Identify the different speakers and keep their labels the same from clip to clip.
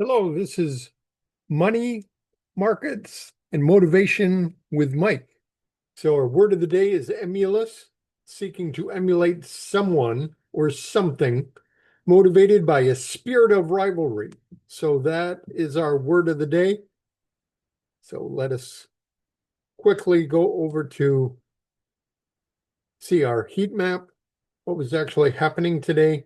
Speaker 1: Hello, this is Money, Markets, and Motivation with Mike. So our word of the day is emulous, seeking to emulate someone or something motivated by a spirit of rivalry. So that is our word of the day. So let us quickly go over to see our heat map, what was actually happening today.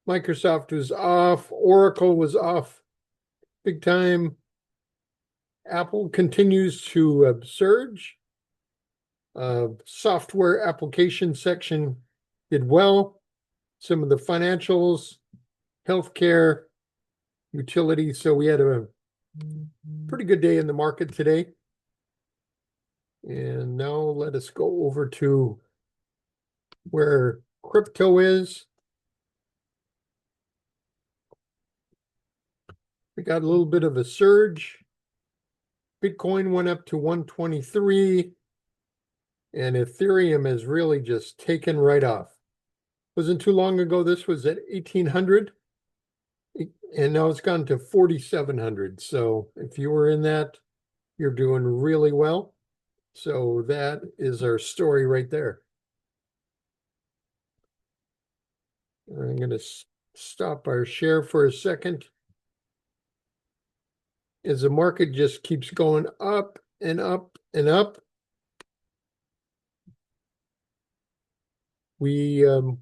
Speaker 1: Microsoft was off, Oracle was off big time. Apple continues to surge. Software application section did well. Some of the financials, healthcare, utilities. So we had a pretty good day in the market today. And now let us go over to where crypto is. We got a little bit of a surge. Bitcoin went up to 123, and Ethereum has really just taken right off. Wasn't too long ago, this was at 1,800, and now it's gone to 4,700. So if you were in that, you're doing really well. So that is our story right there. I'm going to stop our share for a second. As the market just keeps going up and up and up, we want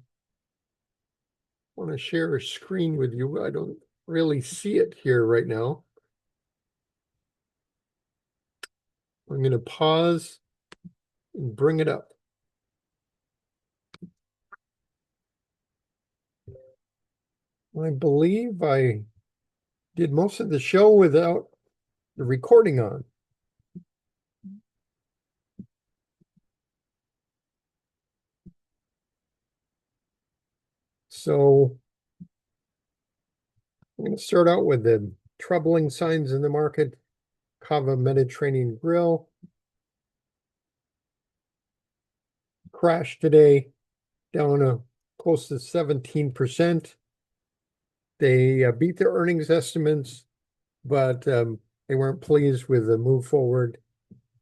Speaker 1: to share a screen with you. I don't really see it here right now. I'm going to pause and bring it up. I believe I did most of the show without the recording on. So I'm going to start out with the troubling signs in the market. Kava Mediterranean Grill crashed today, down close to 17%. They beat their earnings estimates, but they weren't pleased with the move forward,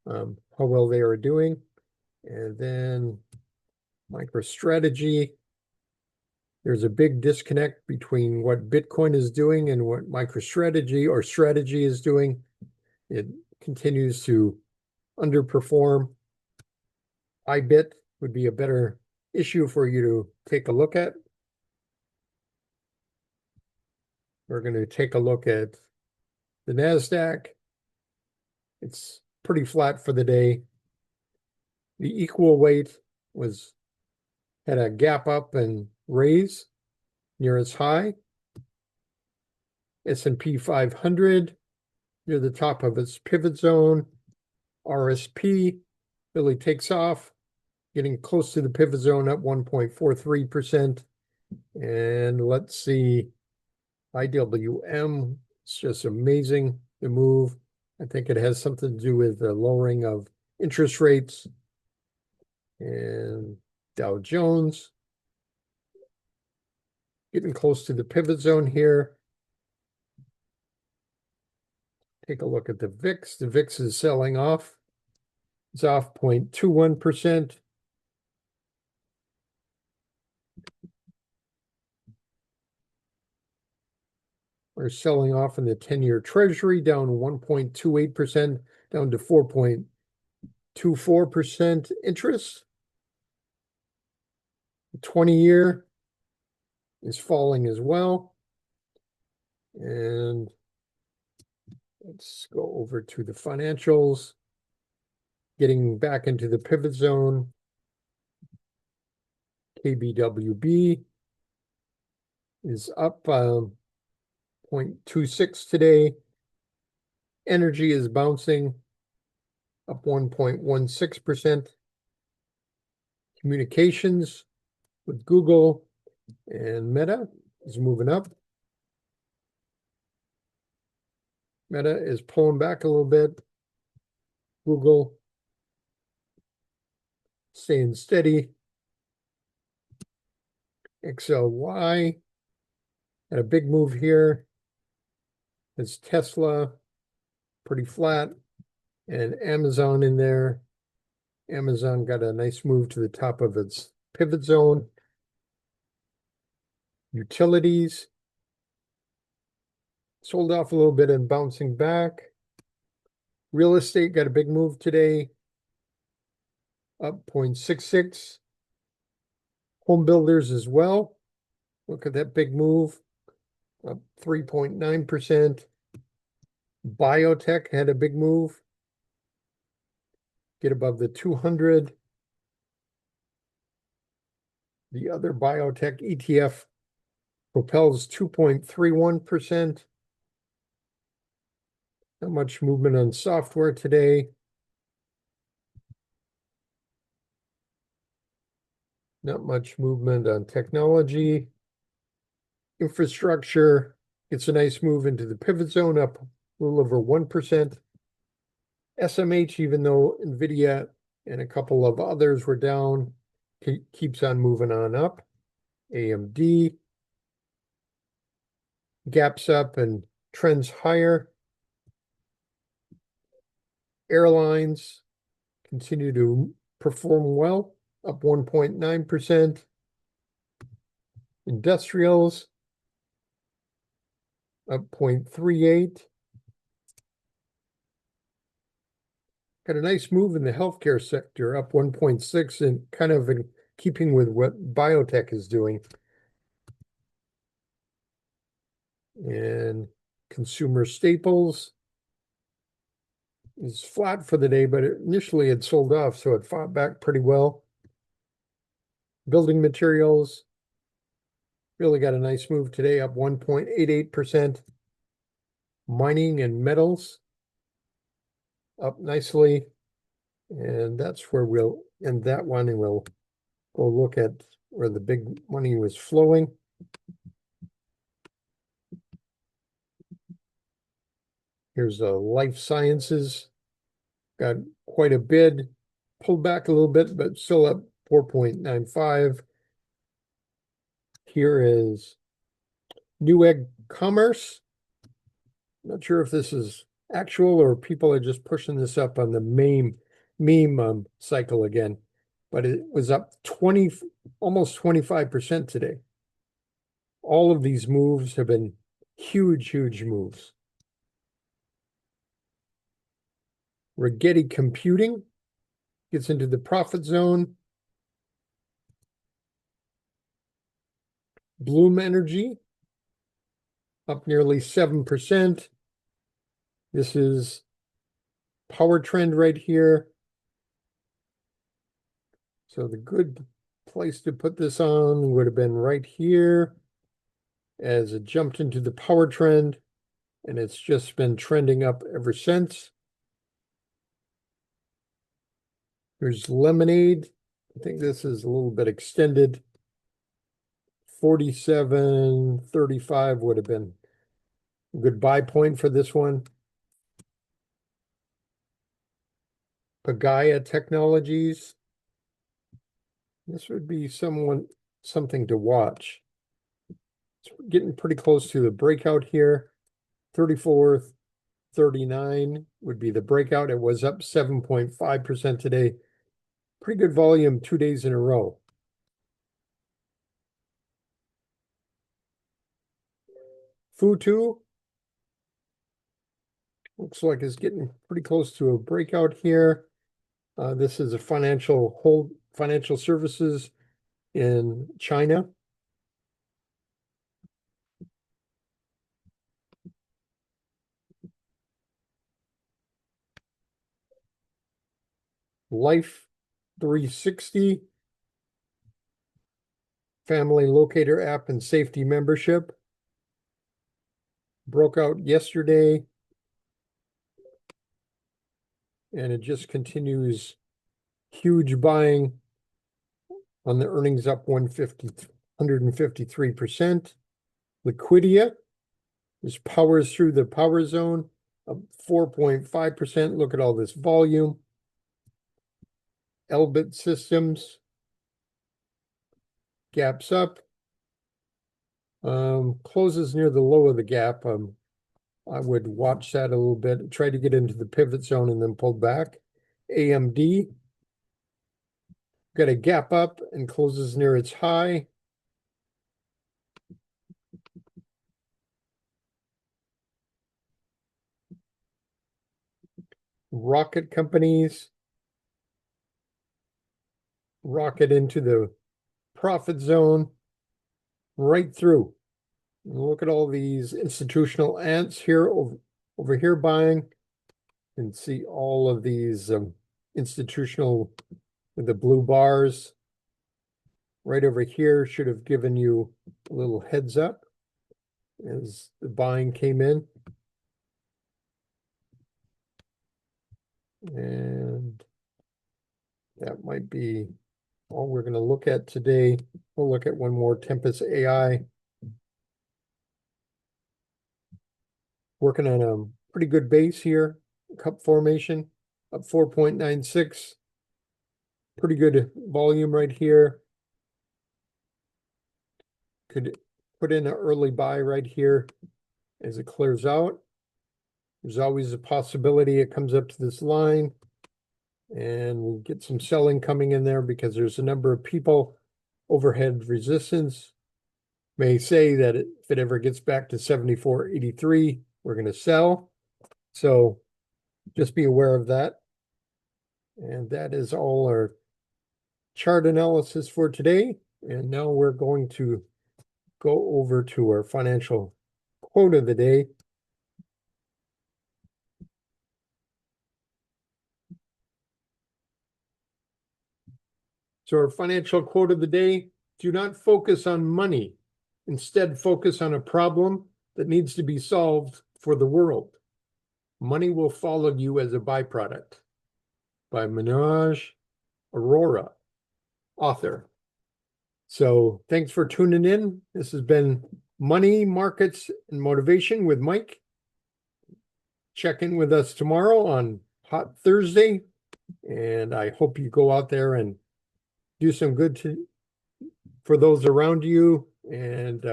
Speaker 1: how well they are doing. And then MicroStrategy. There's a big disconnect between what Bitcoin is doing and what MicroStrategy or strategy is doing. It continues to underperform. iBit would be a better issue for you to take a look at. We're going to take a look at the NASDAQ. It's pretty flat for the day. The equal weight had a gap up and raise near its high. S&P 500 near the top of its pivot zone. RSP really takes off, getting close to the pivot zone at 1.43%. And let's see, IWM, it's just amazing, the move. I think it has something to do with the lowering of interest rates. And Dow Jones, getting close to the pivot zone here. Take a look at the VIX. The VIX is selling off. It's off 0.21%. We're selling off in the 10-year Treasury, down 1.28%, down to 4.24% interest. The 20-year is falling as well. And let's go over to the financials. Getting back into the pivot zone. KBWB is up 0.26 today. Energy is bouncing up 1.16%. Communications with Google and Meta is moving up. Meta is pulling back a little bit. Google staying steady. XLY Had a big move here. It's Tesla, pretty flat, and Amazon in there. Amazon got a nice move to the top of its pivot zone. Utilities sold off a little bit and bouncing back. Real estate got a big move today, up 0.66. Home builders as well. Look at that big move, up 3.9%. Biotech had a big move, get above the 200. The other biotech ETF propels 2.31%. Not much movement on software today. Not much movement on technology. Infrastructure gets a nice move into the pivot zone, up a little over 1%. SMH, even though NVIDIA and a couple of others were down, keeps on moving on up. AMD gaps up and trends higher. Airlines continue to perform well, up 1.9%. Industrials up 0.38. Got a nice move in the healthcare sector, up 1.6, and kind of in keeping with what biotech is doing. And consumer staples is flat for the day, but initially it sold off, so it fought back pretty well. Building materials really got a nice move today, up 1.88%. Mining and metals up nicely. And that's where we'll end that one, and we'll go look at where the big money was flowing. Here's life sciences. Got quite a bid, pulled back a little bit, but still up 4.95. Here is Newegg Commerce. Not sure if this is actual or people are just pushing this up on the meme cycle again, but it was up almost 25% today. All of these moves have been huge moves. Rigetti Computing gets into the profit zone. Bloom Energy up nearly 7%. This is power trend right here. So the good place to put this on would have been right here as it jumped into the power trend, and it's just been trending up ever since. Here's Lemonade. I think this is a little bit extended. 47.35 would have been a good buy point for this one. Pagaya Technologies. This would be something to watch. It's getting pretty close to the breakout here. 34.39 would be the breakout. It was up 7.5% today. Pretty good volume 2 days in a row. FUTU looks like it's getting pretty close to a breakout here. This is a financial services in China. Life 360, family locator app and safety membership. Broke out yesterday, and it just continues huge buying on the earnings, up 153%. Liquidia just powers through the power zone, up 4.5%. Look at all this volume. Elbit Systems gaps up. Closes near the low of the gap. I would watch that a little bit, try to get into the pivot zone and then pull back. AMD got a gap up and closes near its high. Rocket companies rocket into the profit zone right through. Look at all these institutional ants here over here buying, and see all of these institutional with the blue bars right over here should have given you a little heads up as the buying came in. And that might be all we're going to look at today. We'll look at one more, Tempest AI. Working on a pretty good base here, cup formation, up 4.96. Pretty good volume right here. Could put in an early buy right here as it clears out. There's always a possibility it comes up to this line and we'll get some selling coming in there because there's a number of people. Overhead resistance may say that if it ever gets back to 74.83, we're going to sell. So just be aware of that. And that is all our chart analysis for today. And now we're going to go over to our financial quote of the day. So our financial quote of the day: do not focus on money. Instead, focus on a problem that needs to be solved for the world. Money will follow you as a byproduct. By Manoj Arora, author. So thanks for tuning in. This has been Money, Markets, and Motivation with Mike. Check in with us tomorrow on Hot Thursday. And I hope you go out there and do some good for those around you. And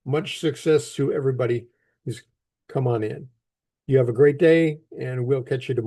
Speaker 1: much success to everybody who's come on in. You have a great day, and we'll catch you tomorrow.